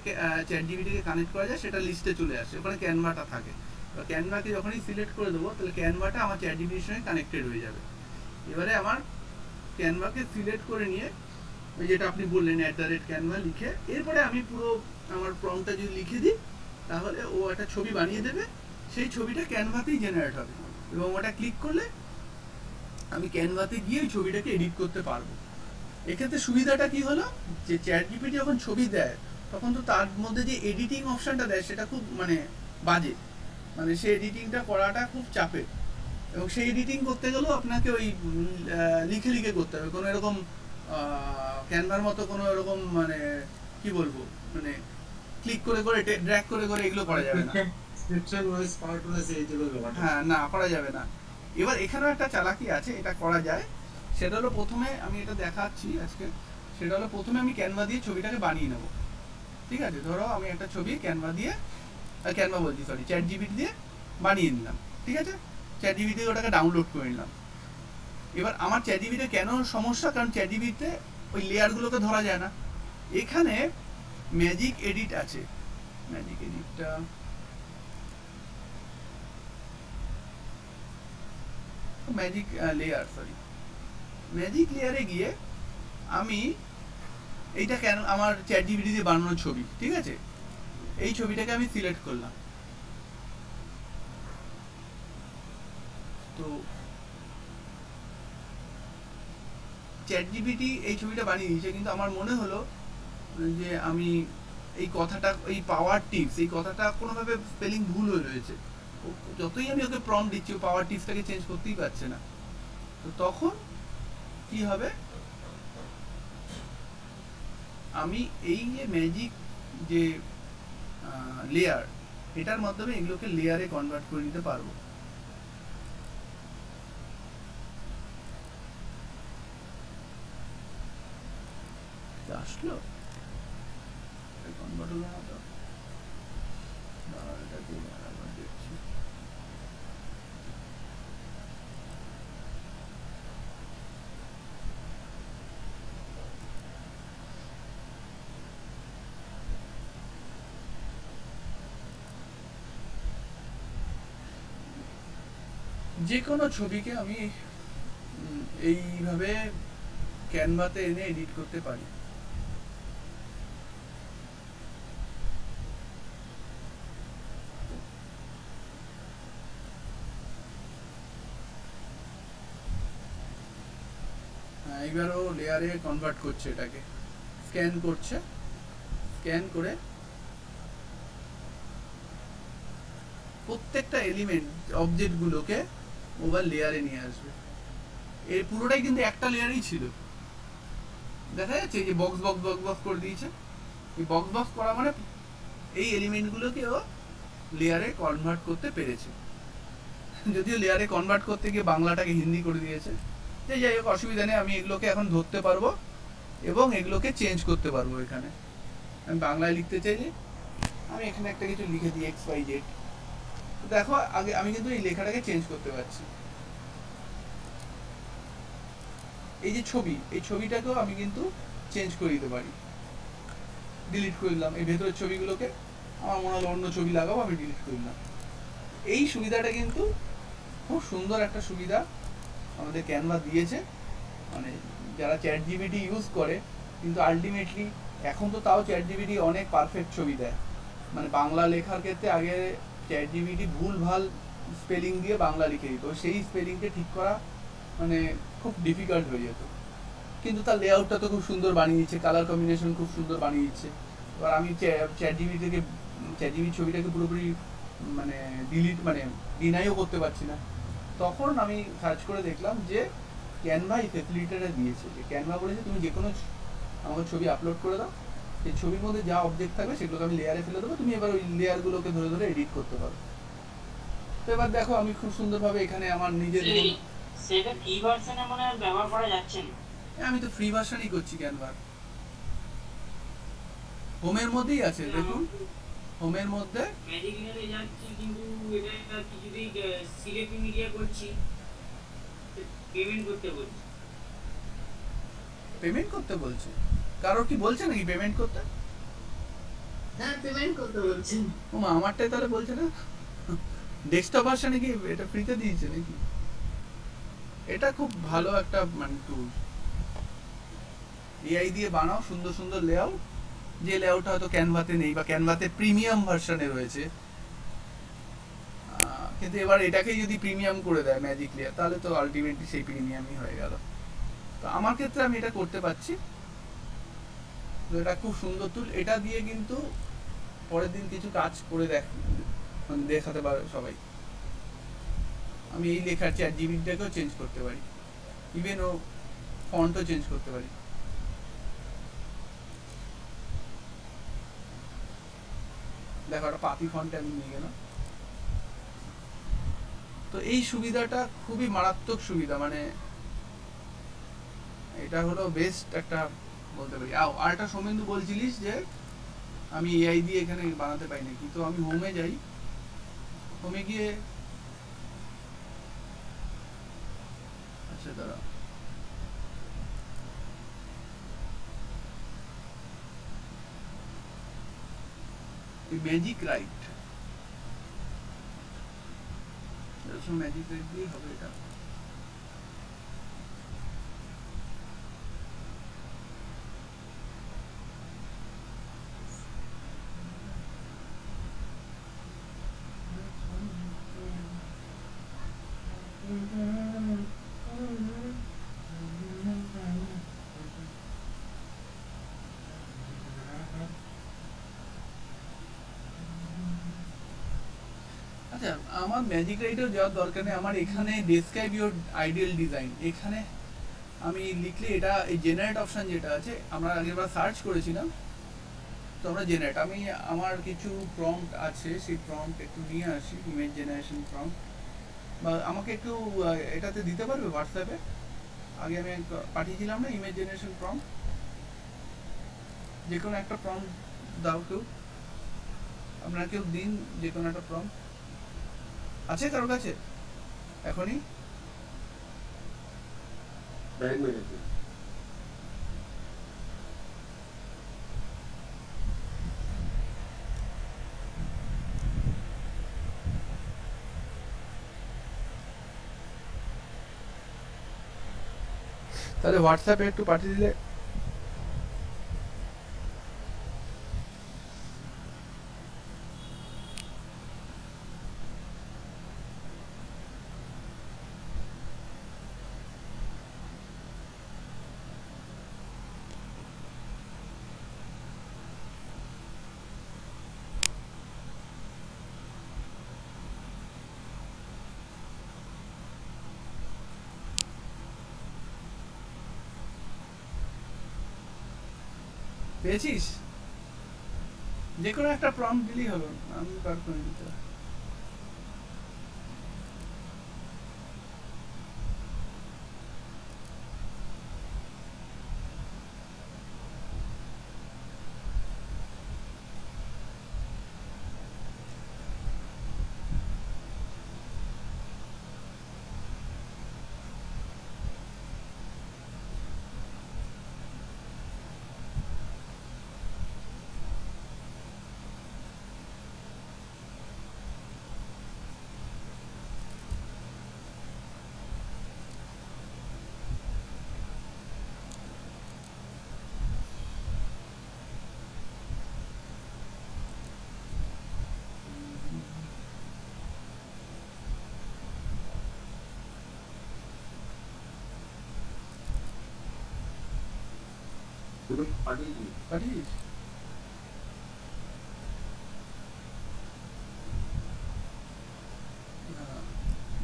চ্যাটজিপিটিকে কানেক্ট করা যায় সেটা লিস্টে চলে আসে, ওখানে ক্যানভাটা থাকে। তো ক্যানভাকে যখনই সিলেক্ট করে দেবো, তাহলে ক্যানভাটা আমার চ্যাটজিপিটির সঙ্গে কানেক্টেড হয়ে যাবে। এবারে আমার ক্যানভাকে সিলেক্ট করে নিয়ে ওই যেটা আপনি বললেন @canva লিখে, এরপরে আমি পুরো আমার প্রম্পটটা যদি লিখে দিই, তাহলে ও একটা ছবি বানিয়ে দেবে। সেই ছবিটা ক্যানভাতেই জেনারেট হবে, এবং ওটা ক্লিক করলে আমি ক্যানভাতে গিয়ে ওই ছবিটাকে এডিট করতে পারবো। এক্ষেত্রে সুবিধাটা কি হলো, যে চ্যাটজিপিটি যখন ছবি দেয়, তখন তো তার মধ্যে যে এডিটিং অপশনটা দেয় সেটা খুব মানে বাজে, মানে সেই এডিটিংটা করাটা খুব চাপের, এবং সেই এডিটিং করতে গেলেও আপনাকে ওই লিখে করতে হবে। কোনো এরকম ক্যানভার মতো কোনো এরকম মানে কি বলবো, মানে ক্লিক করে ড্র্যাগ করে এগুলো করা যাবে না। হ্যাঁ, না, করা যাবে না। এবার এখানেও একটা চালাকি আছে, এটা করা যায়। সেটা হলো, প্রথমে আমি এটা দেখাচ্ছি আজকে, সেটা হলো প্রথমে আমি ক্যানভা দিয়ে ছবিটাকে বানিয়ে নেব, ঠিক আছে। ধরো আমি একটা ছবি ক্যানভা বলছি, চ্যাটজিপিটি দিয়ে বানিয়ে নিলাম, ঠিক আছে, চ্যাট জিপিটি ওটাকে ডাউনলোড করে নিলাম। এবার আমার চ্যাট জিপিতে কেন সমস্যা, কারণ চ্যাট জিপিতে ওই লেয়ারগুলোকে ধরা যায় না। এখানে ম্যাজিক এডিট আছে, ম্যাজিক এডিটটা ম্যাজিক লেয়ার, সরি ম্যাজিক লেয়ারে গিয়ে আমি এইটা কেন আমার চ্যাট জিপিটি দিয়ে বানানো ছবি, ঠিক আছে, এই ছবিটাকে আমি সিলেক্ট করলাম। তো চ্যাট জিপিটি এই ছবিটা বানিয়ে দিয়েছে, কিন্তু আমার মনে হলো যে আমি এই কথাটা, এই পাওয়ার টিপস, এই কথাটা কোনোভাবে স্পেলিং ভুল হয়ে রয়েছে। যতই আমি ওকে প্রম্পট দিচ্ছি ও পাওয়ার টিপসটাকে চেঞ্জ করতেই পারছে না। তো তখন কি হবে, আমি এই যে ম্যাজিক যে লেয়ার, এটার মাধ্যমে এগুলোকে লেয়ারে কনভার্ট করে নিতে পারবো। আসলো কনভার্ট হলো না তো, এটা দিয়ে আবার দেখছি। যে কোনো ছবিকে আমি এইভাবে ক্যানভাতে এনে এডিট করতে পারি। এইবারও লেয়ারে কনভার্ট করছে, এটাকে স্ক্যান করছে, স্ক্যান করে প্রত্যেকটা এলিমেন্ট অবজেক্টগুলোকে মোবাইল লেয়ারে নিয়ে আসবে। এর পুরোটাই কিন্তু একটা লেয়ারই ছিল, দেখা যাচ্ছে যে বক্স বক্স বক্স বক্স করে দিয়েছে। এই বক্স বক্স করা মানে এই এলিমেন্টগুলোকে ও লেয়ারে কনভার্ট করতে পেরেছে। যদিও লেয়ারে কনভার্ট করতে গিয়ে বাংলাটাকে হিন্দি করে দিয়েছে, যে যাই হোক অসুবিধা নেই, আমি এগুলোকে এখন ধরতে পারবো এবং এগুলোকে চেঞ্জ করতে পারবো। এখানে আমি বাংলায় লিখতে চাইলে আমি এখানে একটা কিছু লিখে দিই XYZ, দেখো আগে আমি কিন্তু এই লেখাটাকে চেঞ্জ করতে পারছি। এই যে ছবি, এই ছবিটাকেও আমি কিন্তু চেঞ্জ করে দিতে পারি, ডিলিট করে দিলাম। এই ভেতরের ছবিগুলোকে আমার মনে হলো অন্য ছবি লাগাবো, আমি ডিলিট করে দিলাম। এই সুবিধাটা কিন্তু খুব সুন্দর একটা সুবিধা আমাদের ক্যানভা দিয়েছে, মানে যারা চ্যাট জিপিটি ইউজ করে। কিন্তু আলটিমেটলি এখন তো তাও চ্যাট জিপিটি অনেক পারফেক্ট ছবি দেয়, মানে বাংলা লেখার ক্ষেত্রে আগে চ্যাট জিপিটি ভুল ভাল স্পেলিং দিয়ে বাংলা লিখে দিত, সেই স্পেলিংকে ঠিক করা মানে খুব ডিফিকাল্ট হয়ে যেত। কিন্তু তার লেআউটটা তো খুব সুন্দর বানিয়ে দিচ্ছে, কালার কম্বিনেশন খুব সুন্দর বানিয়ে দিচ্ছে। এবার আমি চ্যাট জিপিটি থেকে চ্যাট জিপিটি ছবিটাকে পুরোপুরি মানে ডিলিট মানে ডিনাইও করতে পারছি না। তখন আমি সার্চ করে দেখলাম যে ক্যানভা এই ফেসিলিটিটা দিয়েছে, যে ক্যানভা বলেছে তুমি যে কোনো আমার ছবি আপলোড করে দাও, সেই ছবির মধ্যে যা অবজেক্ট থাকবে সেগুলোকে আমি লেয়ারে ফেলে দেবো, তুমি এবার ওই লেয়ারগুলোকে ধরে ধরে এডিট করতে পারো। তো এবার দেখো আমি খুব সুন্দরভাবে এখানে আমার নিজের, সেটা ফ্রি ভার্সনে মনে হয় ব্যবহার করা যাচ্ছে না। আমি তো ফ্রি ভার্সনই করছি ক্যানভা, হোমের মধ্যেই আছে দেখুন, হোমের মধ্যে ম্যাজিক লেয়ারে যাচ্ছি, কিন্তু এটা কিছুতেই সিলেক্ট মিডিয়া করছি, পেমেন্ট করতে বলছি। পেমেন্ট করতে বলছে, কারোর কি বলছে নাকি পেমেন্ট করতে? হ্যাঁ, পেমেন্ট করতে বলছেন। ও মা, আমারটাই তাহলে বলছে না। ডেস্কটপ ভার্সনে কি এটা ফ্রিতে দিয়েছে নাকি? এটা খুব ভালো একটা মানে টুল, এআই দিয়ে বানাও সুন্দর সুন্দর লেআউট, যে লেআউটটা হয়তো ক্যানভাতে নেই বা ক্যানভাতে প্রিমিয়াম ভার্সনে রয়েছে। কিন্তু এবার এটাকে যদি প্রিমিয়াম করে দেয় ম্যাজিক লেয়ার, তাহলে তো আলটিমেটলি সেই প্রিমিয়ামই হয়ে গেল। তো আমার ক্ষেত্রে আমি এটা করতে পারছি, তো এটা খুব সুন্দর টুল। এটা দিয়ে কিন্তু পরের দিন কিছু কাজ করে মানে দেখাতে পারে সবাই। আমি এই লেখার চ্যাট জিপিটিটাকেও চেঞ্জ করতে পারি, ইভেন ও ফন্টও চেঞ্জ করতে পারি। দেখো একটা পাতি ফন্টে আমি নিয়ে গেলাম। তো এই সুবিধাটা খুবই মারাত্মক সুবিধা, মানে এটা হলো বেস্ট একটা বলতে পারি। আর একটা সৌমেন্দু বলছিলিস যে আমি এআই দিয়ে এখানে বানাতে পারি না, কিন্তু আমি হোমে যাই, হোমে গিয়ে আচ্ছা দাঁড়া, ম্যাজিক রাইট, ম্যাজিক রাইট দিয়ে হবে এটা। আচ্ছা আমার ম্যাজিক রাইটেও যাওয়ার দরকার নেই, আমার এখানে ডেসক্রাইব ইউর আইডিয়াল ডিজাইন, এখানে আমি লিখলে এটা এই জেনারেট অপশন যেটা আছে, আমরা আগেরবার সার্চ করেছিলাম, তো আমরা জেনারেট, আমি আমার কিছু প্রম্পট আছে সেই প্রম্পট একটু নিয়ে আসি, ইমেজ জেনারেশন প্রম্পট, বা আমাকে একটু এটাতে দিতে পারবে হোয়াটসঅ্যাপে, আগে আমি পাঠিয়েছিলাম না ইমেজ জেনারেশন প্রম্পট, যে কোনো একটা প্রম্পট দাও কেউ, আপনারা কেউ দিন যে কোনো একটা প্রম্পট, আছে কারোর কাছে এখনই? তাহলে হোয়াটসঅ্যাপে একটু পাঠিয়ে দিলে। পেয়েছিস? যে কোনো একটা প্রম্পট দিলেই হলো, আমি বার করে দিতে। পাঠিয়েছিস?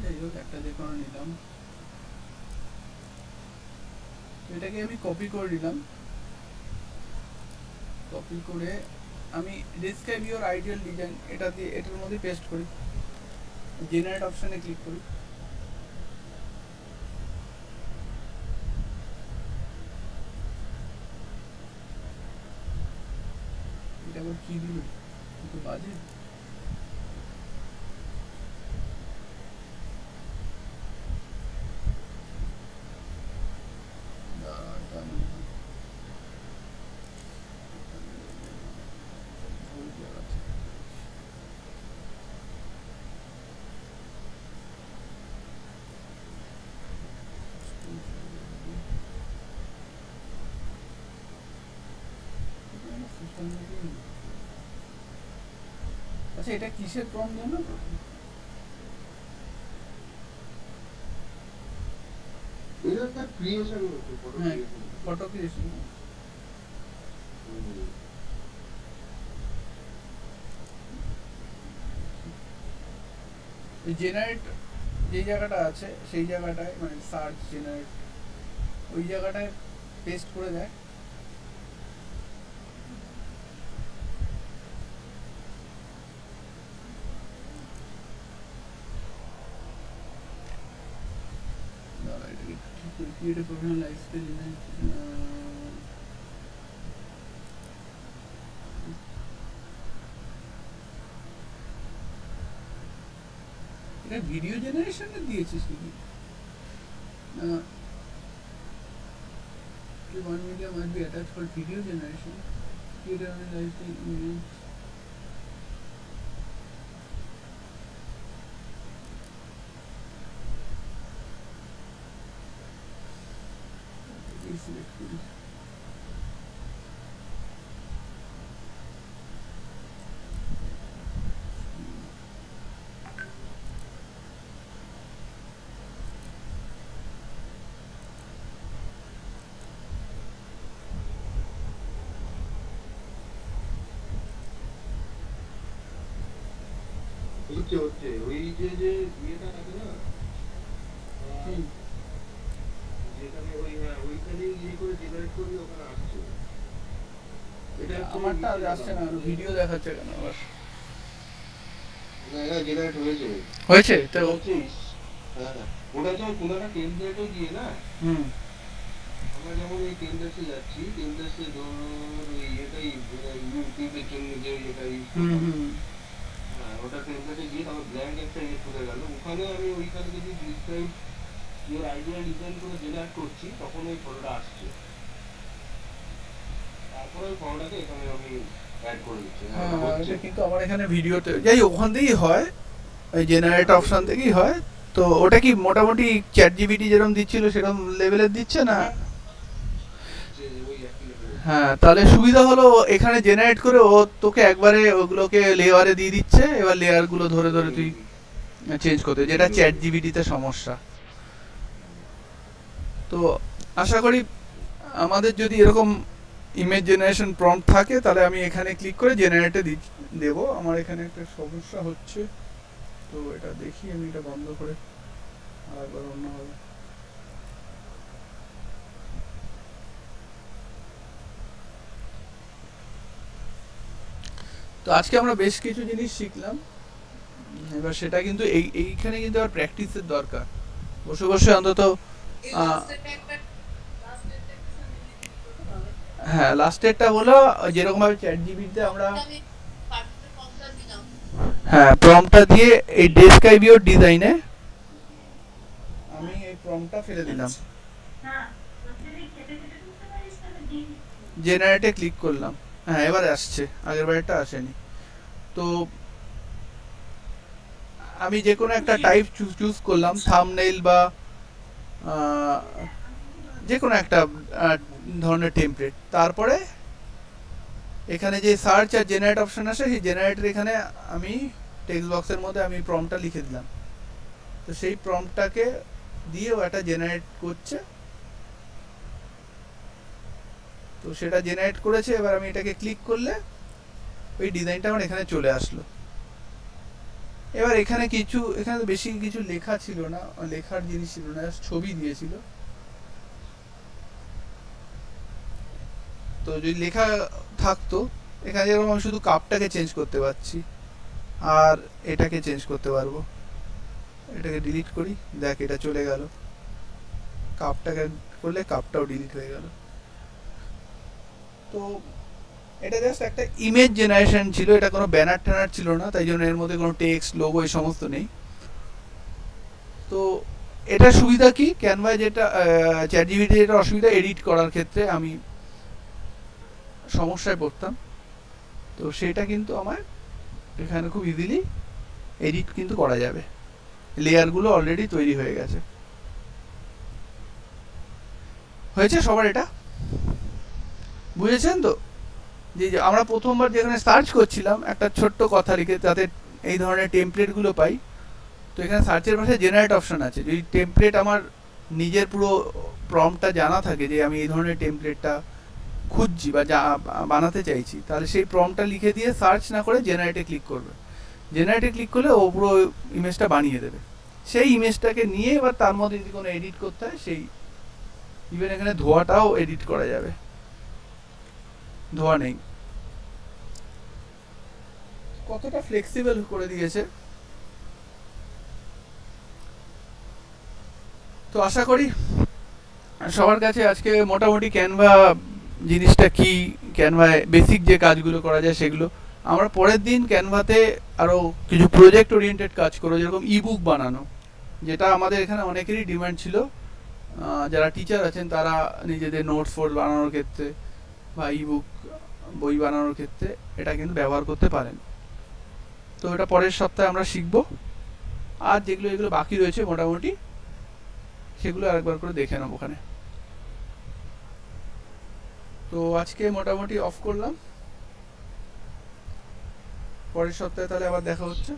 যাই হোক, একটা যে কোনো নিলাম, এটাকে আমি কপি করে নিলাম, কপি করে আমি ডেসক্রাইব ইউর আইডিয়াল ডিজাইন এটা দিয়ে এটার মধ্যে পেস্ট করি, জেনারেট অপশনে ক্লিক করি, এটা আবার কি দিল একটু বাজে। আচ্ছা এটা কিসের প্রম্পট জানো? এটা একটা ক্রিয়েশন হচ্ছে, ফটো হ্যাঁ, ক্রিয়েশন। Photo creation. জেনারেট যে জায়গাটা আছে সেই জায়গাটায়, মানে সার্চ জেনারেট ওই জায়গাটায় পেস্ট করে দেয়, create a professional lifestyle image, এটা ভিডিও জেনারেশনে দিয়েছিস নাকি? 1 media might be attached for video generation. Creator analyzed the image. Select this. হচ্ছে ওই যে ইয়েটা থাকে না, যেখানে ওই ওইখানে ইয়ে করে জেনারেট করি ওখানে আসছে। এটা আমারটা আজ আসছে না, ভিডিও দেখাচ্ছে কেন আবার? না এটা জেনারেট হয়েছে হয়েছে তো হচ্ছে। হ্যাঁ ওটা তো কোনো একটা টেমপ্লেটও দিয়ে না। আমরা যেমন এই টেমপ্লেটে যাচ্ছি, টেমপ্লেটে ধর ওই এটাই ইউটিউবের জন্য যে এটা ইউজ হ্যাঁ ওটা টেমপ্লেটে গিয়ে তারপর ব্ল্যাঙ্ক একটা ইয়ে খুলে গেল, ওখানে আমি ওইখানে যদি ডিসক্রাইব ইওর আইডিয়া ডিজাইন করে জেনারেট করছি তখন ওই ফটোটা আসছে, তারপর ওই ফটোটাকে এখানে আমি অ্যাড করে দিচ্ছি। হ্যাঁ ওটা হচ্ছে। কিন্তু আমার এখানে ভিডিওতে যাই ওখান থেকেই হয়, ওই জেনারেট অপশন থেকেই হয়। তো ওটা কি মোটামুটি চ্যাট জিপিটি যেরকম দিচ্ছিল সেরকম লেভেলের দিচ্ছে না? যে ওই একই level এর। হ্যাঁ, তাহলে সুবিধা হলো এখানে জেনারেট করে ও তোকে একবারে ওগুলোকে লেয়ারে দিয়ে দিচ্ছে, এবার লেয়ার গুলো ধরে ধরে তুই চেঞ্জ করতে, যেটা চ্যাট জিপিটিতে সমস্যা। তো আশা করি আমাদের যদি এরকম ইমেজ জেনারেশন প্রম্পট থাকে তাহলে আমি এখানে ক্লিক করে জেনারেটে দেব। আমার এখানে একটা সমস্যা হচ্ছে, তো এটা দেখি আমি এটা বন্ধ করে আরেকবার অন্যভাবে। তো আজকে আমরা বেশ কিছু জিনিস শিখলাম, এবার সেটা কিন্তু এইখানে কিন্তু আর প্র্যাকটিসের দরকার। বসে বসে অন্তত হ্যাঁ লাস্টেরটা হলো যেরকম ভাবে চ্যাট জিপিটিতে আমরা হ্যাঁ প্রম্পটটা দিয়ে এই ডেসক্রাইবিওর ডিজাইনে আমি এই প্রম্পটটা ফেলে দিলাম, জেনারেটে ক্লিক করলাম। হ্যাঁ এবার আসছে, আগের বারটা আসেনি। তো আমি যে কোনো একটা টাইপ চুজ করলাম, থাম্বনেইল বা যে কোনো একটা ধরনের টেমপ্লেট। তারপরে এখানে যে সার্চ আর জেনারেট অপশন আসে, সেই জেনারেটের এখানে আমি টেক্সট বক্সের মধ্যে আমি প্রম্পটটা লিখে দিলাম। তো সেই প্রম্পটটাকে দিয়ে ওটা জেনারেট করছে। তো সেটা জেনারেট করেছে, এবার আমি এটাকে ক্লিক করলে ওই ডিজাইনটা আমার এখানে চলে আসলো। এবার এখানে এখানে বেশি কিছু লেখা ছিল না, লেখার জিনিস ছিল না, ছবি দিয়েছিল। তো যদি লেখা থাকতো এখানে, যেরকম আমি শুধু কাপটাকে চেঞ্জ করতে পারছি আর এটাকে চেঞ্জ করতে পারবো। এটাকে ডিলিট করি, দেখ এটা চলে গেল। কাপটাকে করলে কাপটাও ডিলিট হয়ে গেল। তো এটা জাস্ট একটা ইমেজ জেনারেশন ছিল, এটা কোনো ব্যানার ট্যানার ছিল না, তাই জন্য এর মধ্যে কোনো টেক্সট লোগো এই সমস্ত নেই। তো এটা সুবিধা কি, ক্যানভায় যেটা চ্যাট জিপিটি যেটা অসুবিধা, এডিট করার ক্ষেত্রে আমি সমস্যায় পড়তাম। তো সেটা কিন্তু আমার এখানে খুব ইজিলি এডিট কিন্তু করা যাবে, লেয়ারগুলো অলরেডি তৈরি হয়ে গেছে। হয়েছে সবার? এটা বুঝেছেন তো? যে আমরা প্রথমবার যেখানে সার্চ করছিলাম একটা ছোট্ট কথা লিখে যাতে এই ধরনের টেমপ্লেটগুলো পাই, তো এখানে সার্চের পাশে জেনারেট অপশন আছে। যদি টেমপ্লেট আমার নিজের পুরো প্রম্পটটা জানা থাকে যে আমি এই ধরনের টেমপ্লেটটা খুঁজছি বা বানাতে চাইছি, তাহলে সেই প্রম্পটটা লিখে দিয়ে সার্চ না করে জেনারেটে ক্লিক করবে। জেনারেটে ক্লিক করলে ও পুরো ইমেজটা বানিয়ে দেবে। সেই ইমেজটাকে নিয়ে এবার তার মধ্যে যদি কোনো এডিট করতে হয়, সেই ইভেন এখানে ধোয়াটাও এডিট করা যাবে, ধোয়া নেই। কতটা ফ্লেক্সিবল করে দিয়েছে। তো আশা করি সবার কাছে আজকে মোটামুটি ক্যানভা জিনিসটা কি, ক্যানভায় বেসিক যে কাজগুলো করা যায় সেগুলো আমরা পরের দিন ক্যানভাতে আরও কিছু প্রজেক্ট ওরিয়েন্টেড কাজ করবো, যেরকম ইবুক বানানো, যেটা আমাদের এখানে অনেকেরই ডিমান্ড ছিল। যারা টিচার আছেন তারা নিজেদের নোটস ফোট বানানোর ক্ষেত্রে বা ইবুক বই বানানোর ক্ষেত্রে এটা কিন্তু ব্যবহার করতে পারেন। তো এটা পরের সপ্তাহে আমরা শিখব। আর যেগুলো এগুলো বাকি রয়েছে মোটামুটি সেগুলো আরেকবার করে দেখে নেব ওখানে। তো আজকে মোটামুটি অফ করলাম, পরের সপ্তাহে তাহলে আবার দেখা হচ্ছে।